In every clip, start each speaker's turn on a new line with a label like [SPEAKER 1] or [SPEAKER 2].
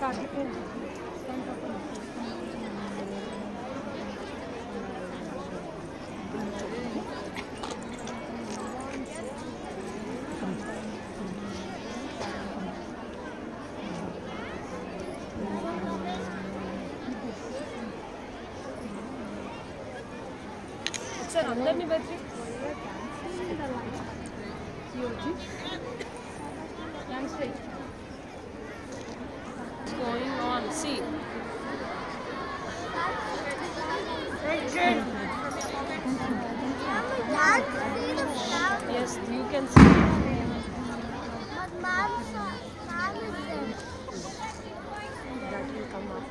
[SPEAKER 1] Sir, अंदर battery What's going on? See. Yes, you can see.
[SPEAKER 2] But mom is there.
[SPEAKER 1] That will come up.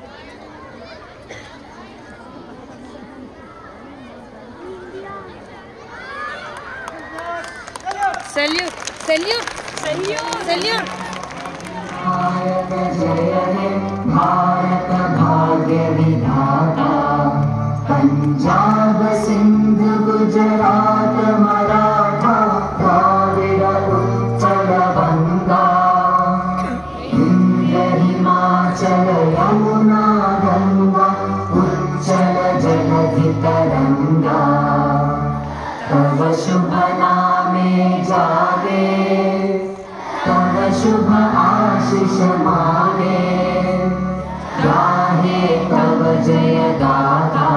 [SPEAKER 1] Salute! Salute! Salute! Salute!
[SPEAKER 3] Bharat जय हे भारत भाग्य विधाता पंजाब सिंध गुजरात मराठा द्राविड़ उत्कल बंगा विंध्य हिमाचल यमुना गंगा उच्चल जलधि तरंगा तव शुभ नामे जागे तव शुभ आशीष मागे गाहे तव जय गाथा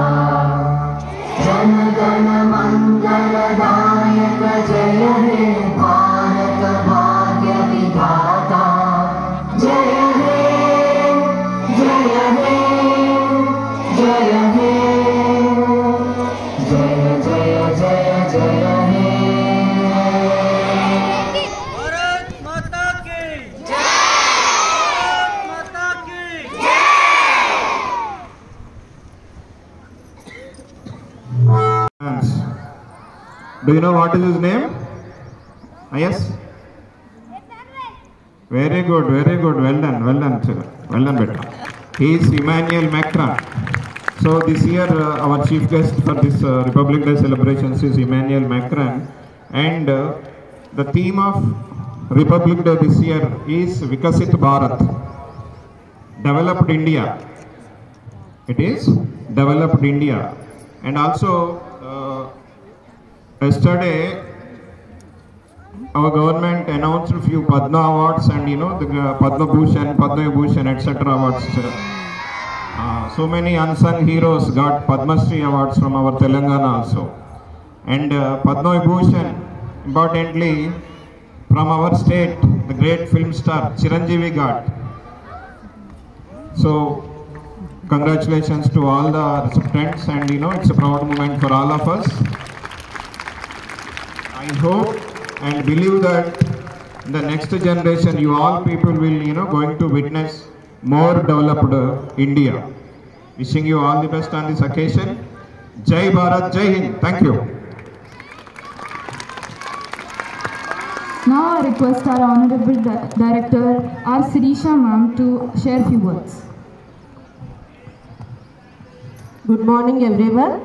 [SPEAKER 3] जन गण मंगलदायक जय हे भारत भाग्य विधाता जय हे जय हे जय हे जय जय जय जय हे
[SPEAKER 4] Do you know what is his name? Yes? Very good, very good. Well done, sir. Well done, better. He is Emmanuel Macron. So this year our chief guest for this Republic Day celebrations is Emmanuel Macron, and the theme of Republic Day this year is Vikasit Bharat, Developed India. It is Developed India, and also yesterday our government announced a few Padma awards and the Padma Bhushan, Padma Vibhushan, etc. awards. So many unsung heroes got Padma Shri awards from our Telangana also, and Padma Vibhushan importantly from our state, the great film star Chiranjeevi got. So congratulations to all the recipients, and it's a proud moment for all of us. I hope and believe that in the next generation you all people will going to witness more developed India. Wishing you all the best on this occasion. Jai Bharat, Jai Hind. Thank you.
[SPEAKER 5] Now I request our Honorable Director R. Sirisha ma'am to share a few words.
[SPEAKER 6] Good morning everyone.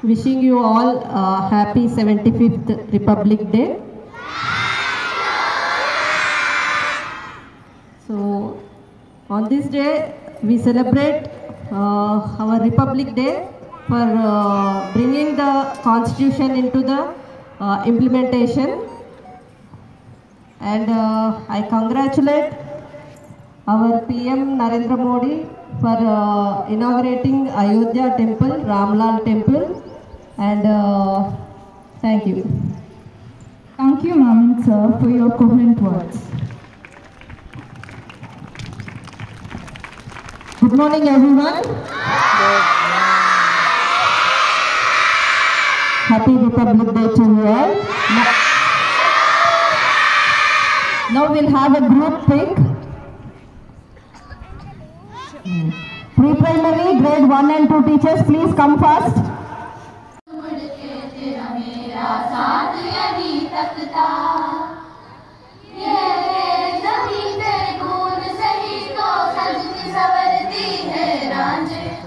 [SPEAKER 6] Wishing you all a happy 75th Republic Day. So on this day we celebrate our Republic Day for bringing the Constitution into the implementation, and I congratulate our PM Narendra Modi for inaugurating Ayodhya Temple, Ramlal Temple, and thank you.
[SPEAKER 5] Thank you, ma'am and sir, for your coherent words.
[SPEAKER 6] Good morning, everyone. Happy Republic Day to you all. Now we'll have a group pick. Pre-primary, grade 1 and 2 teachers, please come first.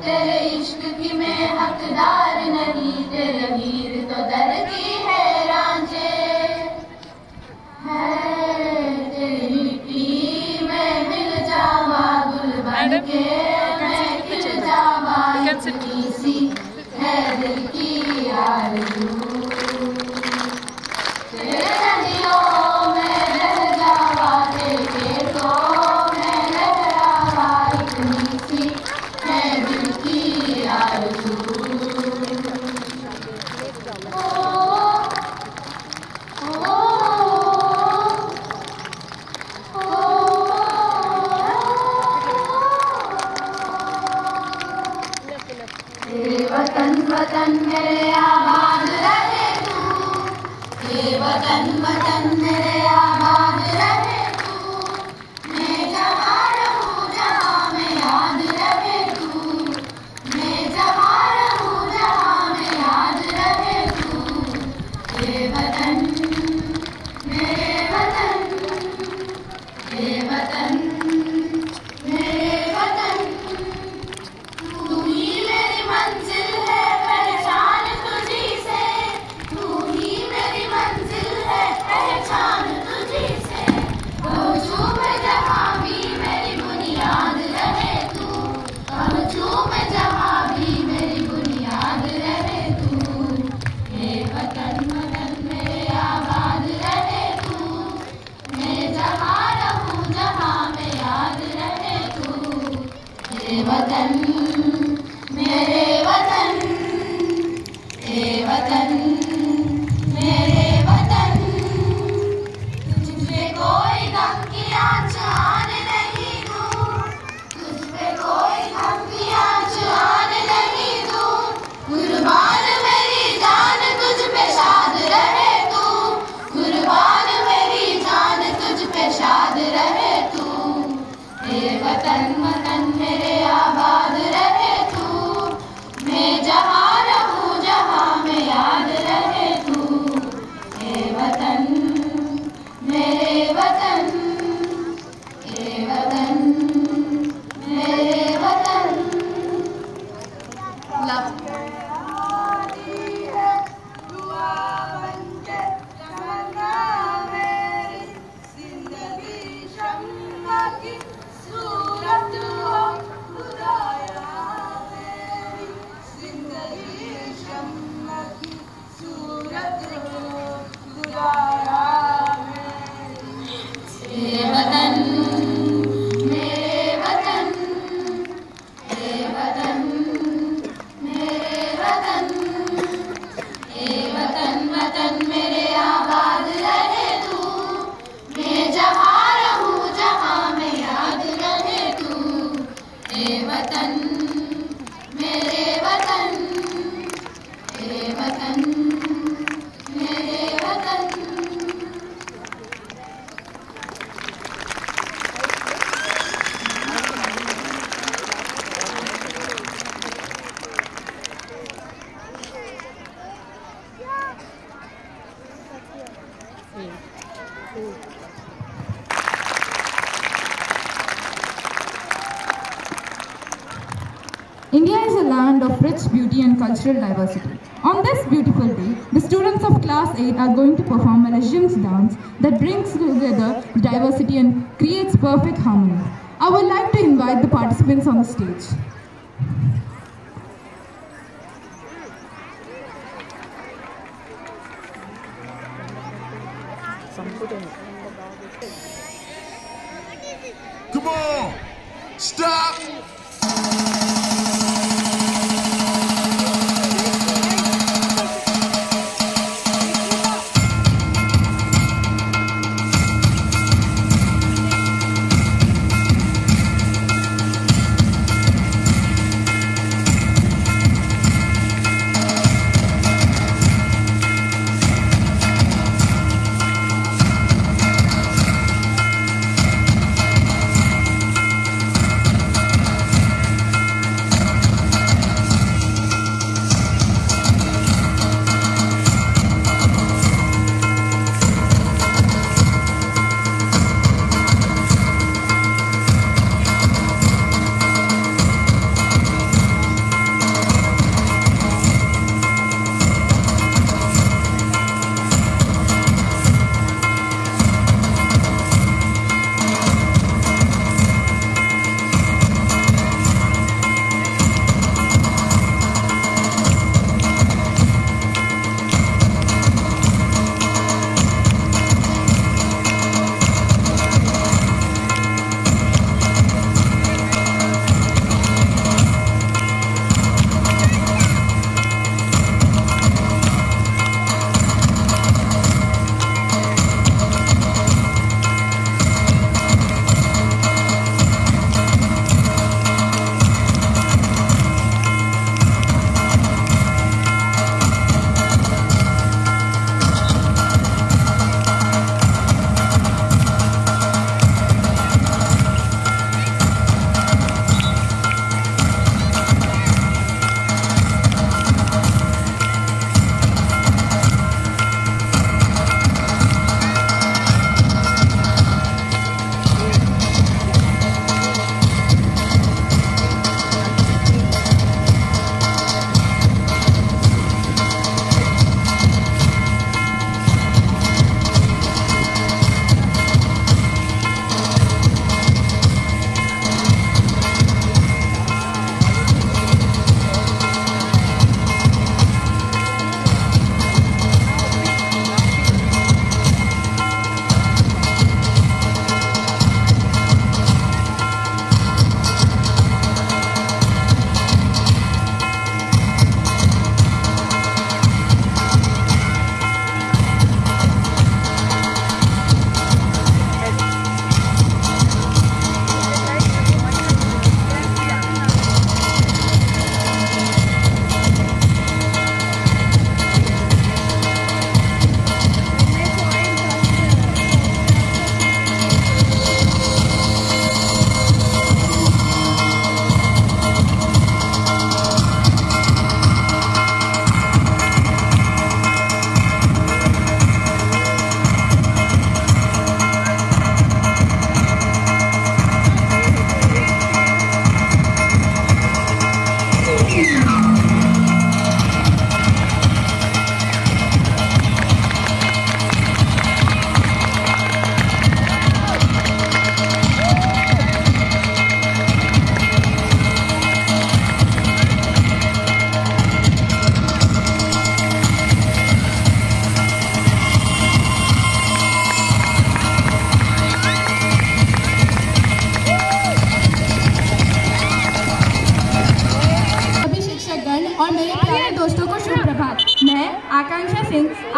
[SPEAKER 7] तेरे इश्क की मैं हकदार नहीं, तेरे हीर तो दर्दी है रांझे है।
[SPEAKER 1] Madam,
[SPEAKER 7] के
[SPEAKER 1] you
[SPEAKER 7] जावा
[SPEAKER 1] can sit.
[SPEAKER 7] सी है दिल की आरज़ू तेरे नदियों में रह जावा तेरे तो मैं लहरावा इतनी सी है दिल की आरज़ू वतन वतन मेरे आबाद रहे तू वतन वतन मेरे आबाद रहे तू मैं जहाँ रहूँ जहाँ में याद रहे तू मैं जहाँ रहूँ जहाँ में याद रहे तू वतन मेरे वतन मेरे वतन तू ही मेरी मंजिल है पहचान तुझी से तू ही मेरी मंजिल है पहचान तुझी से पहुँचूं मैं जहाँ भी मेरी बुनियाद रहे तू पहुँचूं मैं जहाँ भी मेरी बुनियाद रहे तू ये वतन वतन मेरे आबाद रहे तू मैं जहाँ रहूँ जहाँ में याद रहे तू ये वतन मेरे वतन मेरे वतन तुझ पे कोई गम की आँच आने नहीं दूँ तुझ पे कोई गम की आँच आने नहीं दूँ कुर्बान मेरी जान तुझ पे शाद रहे तू कुर्बान मेरी जान तुझ पे शाद रहे तू ये वतन वतन मेरे आबाद रहे तू मैं जहाँ रहूँ जहाँ में याद रहे तू ये वतन मेरे वतन ये वतन मेरे वतन लव ये वतन मेरे वतन ये वतन मेरे वतन ये वतन वतन मेरे आबाद रहे तू मैं जहाँ रहूँ जहाँ में याद रहे तू ये वतन मेरे वतन ये वतन मेरे वतन
[SPEAKER 5] India is a land of rich beauty and cultural diversity. On this beautiful day, the students of Class 8 are going to perform a Russian dance that brings together diversity and creates perfect harmony. I would like to invite the participants on the stage.
[SPEAKER 8] Come on! Stop!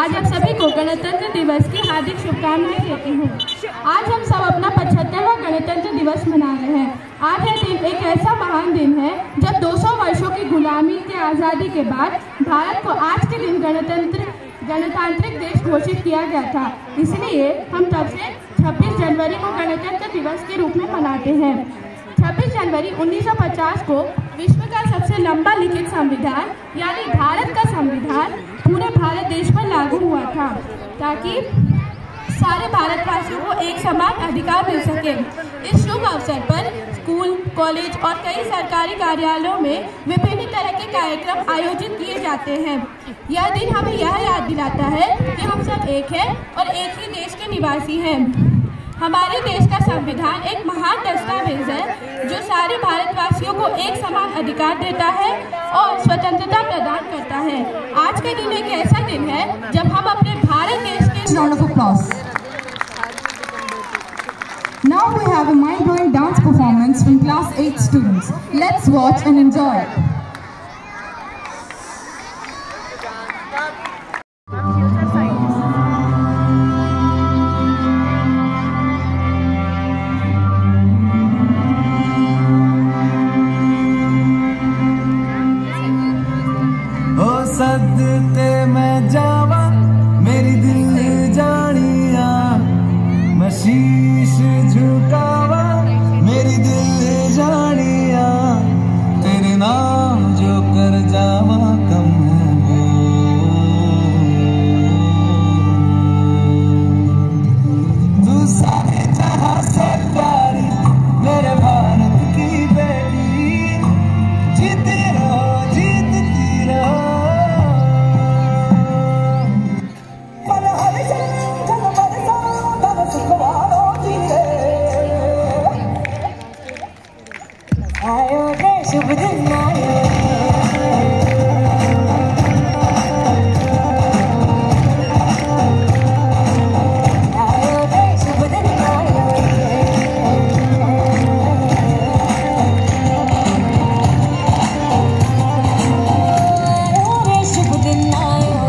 [SPEAKER 5] आज आप सभी को गणतंत्र दिवस की हार्दिक शुभकामनाएं देती हूँ। आज हम सब अपना 75वां गणतंत्र दिवस मना रहे हैं। आज यह दिन एक ऐसा महान दिन है जब 200 वर्षों की गुलामी के आज़ादी के बाद भारत को आज के दिन गणतांत्रिक देश घोषित किया गया था। इसलिए हम तब से 26 जनवरी को गणतंत्र दिवस के रूप में मनाते हैं। 26 जनवरी 1950 को विश्व का सबसे लंबा लिखित संविधान यानी भारत का संविधान पूरे भारत देश पर लागू हुआ था ताकि सारे भारतवासियों को एक समान अधिकार मिल सके। इस शुभ अवसर पर स्कूल, कॉलेज और कई सरकारी कार्यालयों में विभिन्न तरह के कार्यक्रम आयोजित किए जाते हैं। यह दिन हमें यह याद दिलाता है कि हम सब एक हैं और एक ही देश के निवासी हैं। हमारे देश का संविधान एक महान दस्तावेज है जो सारे भारतवासियों को एक समान अधिकार देता है और स्वतंत्रता प्रदान करता है। आज का दिन एक ऐसा दिन है जब हम अपने भारत देश के Round of applause. Now we have a mind-blowing dance performance from class 8 students. Let's watch and enjoy.
[SPEAKER 3] सदते मैं जावा मेरी दिल जानिया, मैं शीश झुकावा मेरी दिल जानिया, तेरे नाम जो कर जावा कम है वो। तू सारे जहां से प्यारी मेरे भारत की बेटी, जीती रहो जीतती रहो। आयो रे शुभ दिन आयो, आयो रे शुभ दिन आयो, आयो रे शुभ दिन आयो,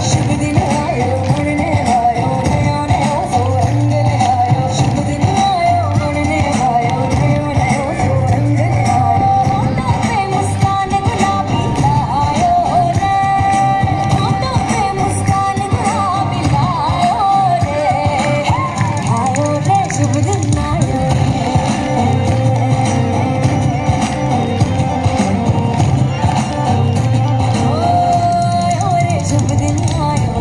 [SPEAKER 3] शुभ दिन आयो मरने आयो नया नया सो रंग ले आयो, शुभ दिन आयो मरने आयो नया नया सो रंग ले आयो। होठों पे मुस्कान गुलाबी लायो रे, होठों पे मुस्कान गुलाबी लायो रे, आयो रे शुभ दिन आयो, आयो रे शुभ दिन आयो।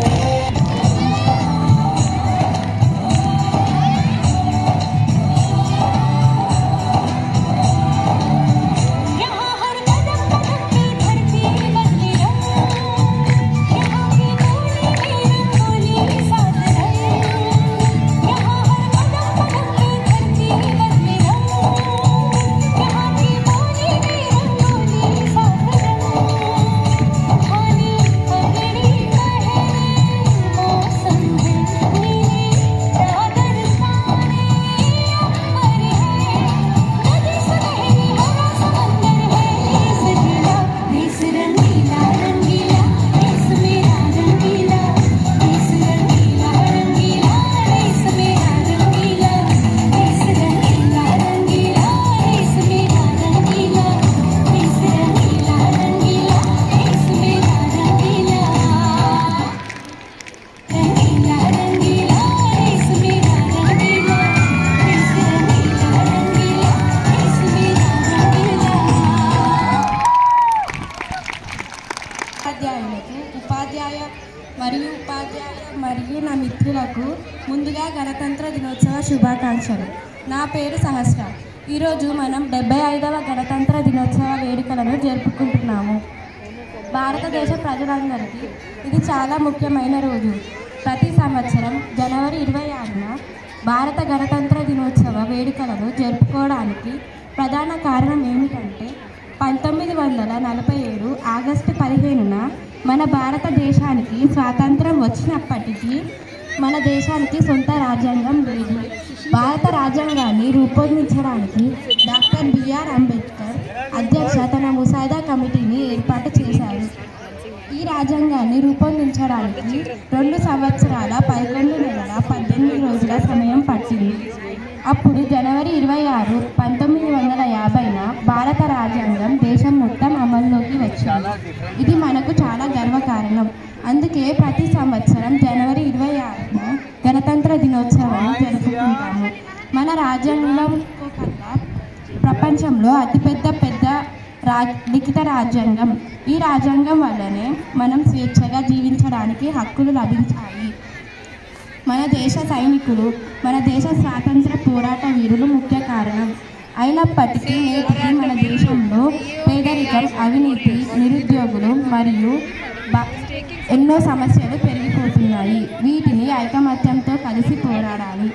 [SPEAKER 3] यहाँ हर कदम कदम पे धरती बदली रंग, यहाँ की डोली में रंगोली साथ रंग, यहाँ हर कदम कदम पे धरती बदली रंग, यहाँ की डोली में रंगोली साथ रंग। खाली पगड़ी पहने मौसम है नीली चादर साने अंबर है, नदी सुनहरी हरा समंदर है, देश रंगीला रंगीला देश मेरा रंगीला, देश रंगीला रंगीला देश मेरा रंगीला, देश रंगीला रंगीला देश मेरा रंगीला, देश रंगीला रंगीला देश मेरा रंगीला, रंगीला रंगीला देश मेरा रंगीला, देश रंगीला रंगीला देश मेरा रंगीला। ఉపాధ్యాయ మరియు నా మిత్రులకు ముందుగా గణతంత్ర దినోత్సవ శుభాకాంక్షలు. నా పేరు సహస్ర. ఈరోజు మనం 75వ గణతంత్ర దినోత్సవ వేడుకలను జరుపుకుంటున్నాము. భారతదేశ ప్రజలందరికీ ఇది చాలా ముఖ్యమైన రోజు. ప్రతి సంవత్సరం జనవరి 26న భారత గణతంత్ర దినోత్సవ వేడుకలను జరుపుకోవడానికి ప్రధాన కారణం ఏమిటంటే 1947 ఆగస్టు 15న మన భారతదేశానికి స్వాతంత్రం వచ్చినప్పటికీ మన దేశానికి సొంత రాజ్యాంగం లేదు. భారత రాజ్యాంగాన్ని రూపొందించడానికి డాక్టర్ బిఆర్ అంబేద్కర్
[SPEAKER 9] అధ్యక్ష తన ముసాయిదా కమిటీని ఏర్పాటు చేశారు. ఈ రాజ్యాంగాన్ని రూపొందించడానికి 2 సంవత్సరాల 11 నెలల 18 రోజుల సమయం పట్టింది. అప్పుడు జనవరి 26, 1950న భారత రాజ్యాంగం దేశం మొత్తం అమల్లోకి వచ్చింది. ఇది మనకు చాలా గర్వకారణం. అందుకే ప్రతి సంవత్సరం జనవరి 26న గణతంత్ర దినోత్సవాన్ని జరుపుకుంటాము. మన రాజ్యాంగం కన్నా ప్రపంచంలో అతిపెద్ద లిఖిత రాజ్యాంగం. ఈ రాజ్యాంగం వల్లనే మనం స్వేచ్ఛగా జీవించడానికి హక్కులు లభించాయి. మన దేశ సైనికులు, మన దేశ స్వాతంత్ర పోరాట వీరులు ముఖ్య కారణం. అయినప్పటికీ నేటికి మన దేశంలో పేదరికం, అవినీతి, నిరుద్యోగులు మరియు ఎన్నో సమస్యలు పెరిగిపోతున్నాయి. వీటిని ఐకమత్యంతో కలిసి పోరాడాలి.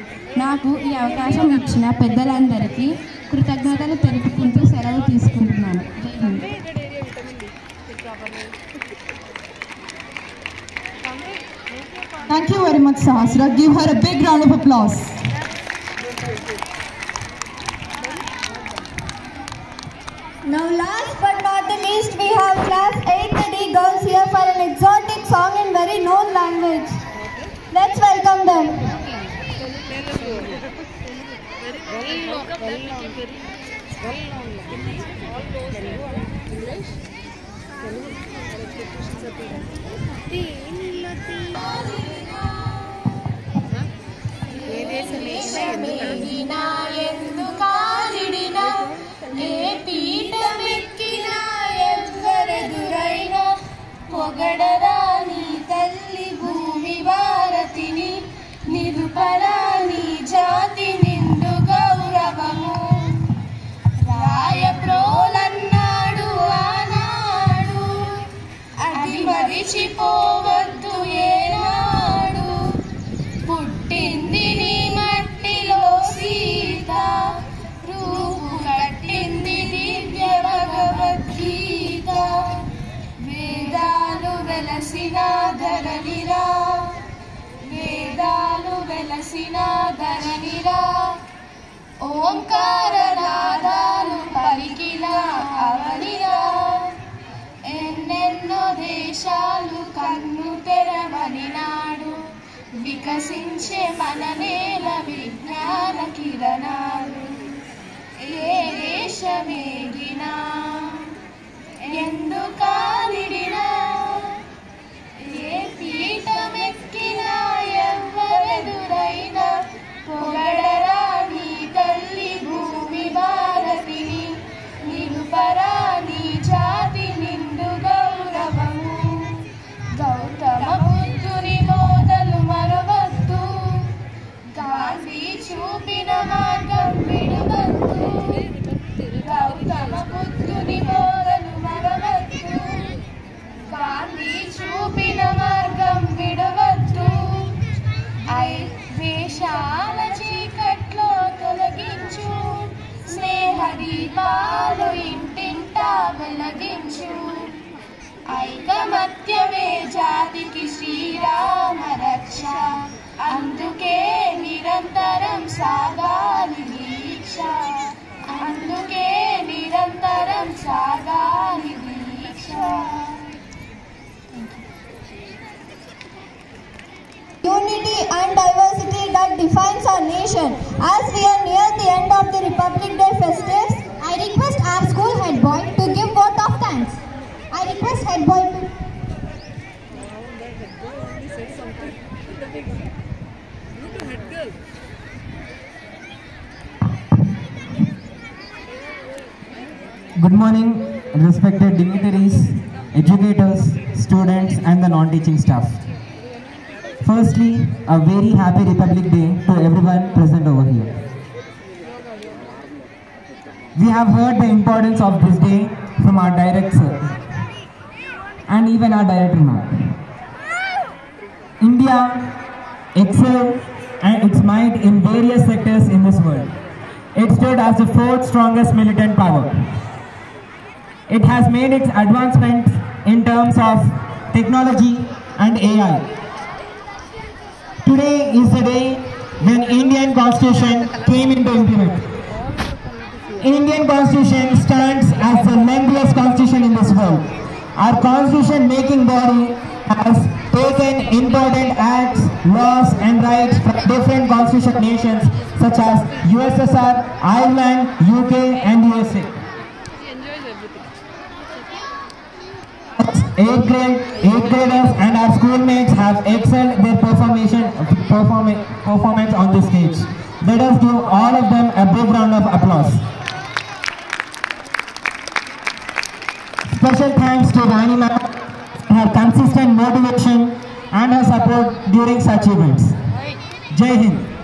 [SPEAKER 9] నాకు ఈ అవకాశం ఇచ్చిన పెద్దలందరికీ కృతజ్ఞతలు తెలుపుకుంటూ సెలవు తీసుకుంటున్నాను. జై Hind.
[SPEAKER 5] Thank you very much, Sahasra. Give her a big round of applause.
[SPEAKER 2] Now last but not the least, we have class 8th D girls here for an exotic song in very known language. Let's welcome them.
[SPEAKER 7] పొగడరాని తల్లి భూమి భారతిని, నిరుపరాని జాతి నిండు గౌరవము. రాయప్రోలన్నాడు ఆనాడు, అది మరిచిపోవద్దు ఏనాడు. పుట్టింది నీ మట్టిలో సీత, రూపు కట్టింది దివ్య భగవద్గీత. వేదాలు వెలసిన ధరణిరా, వేదాలు వెలసిన ధరణిరా. ఓంకారనాదాలు పలికిన అవనిరా. ఎన్నెన్నో దేశాలు కన్ను తెరవనినాడు, వికసించే మన నేల విజ్ఞాన కిరణాలు. ఏ దేశమేగినా ఎందుకాలిడినా, ఏ పీఠమెక్కినా ఎవ్వరెదురైనా, పొగడరాని తల్లి భూమి భారతిని, నిరుపరాని జాతి నిండు గౌరవము. గౌతమ బుద్ధుని బోధలు మరవద్దు, గాంధీ చూపిన మార్గం విడవద్దు. గౌతమ బుద్ధుని బోధలు మరవద్దు, గాంధీ చూపిన మార్గం విడవద్దు. ద్వేషాల చీకట్లో తొలగించు, స్నేహ దీపాలు ఇంటింటా వెలిగించు. ఐకమత్యమే జాతికి శ్రీరామ రక్ష, అందుకే నిరంతరం సాగాలి దీక్ష. అందుకే నిరంతరం సాగాలి దీక్ష.
[SPEAKER 2] Unity and diversity that defines our nation. As we are near the end of the Republic Day festivities, I request our school head boy to give vote of thanks. I request head boy to...
[SPEAKER 10] Good morning, respected dignitaries, educators, students and the non-teaching staff. Firstly, a very happy Republic Day to everyone present over here. We have heard the importance of this day from our director and even our director now. India excelled and its might in various sectors in this world. It stood as the 4th strongest militant power. It has made its advancements in terms of technology and AI. Today is the day when Indian Constitution came into implement. Indian Constitution stands as the lengthiest constitution in this world. Our constitution making body has taken important acts, laws and rights from different constitution nations such as USSR, Ireland, UK and USA.
[SPEAKER 1] He enjoys everything.
[SPEAKER 10] 8th graders and our schoolmates have excelled their performance on this stage. Let us give all of them a big round of applause. Special thanks to Rani ma'am for her consistent motivation and her support during such events. Jai Hind.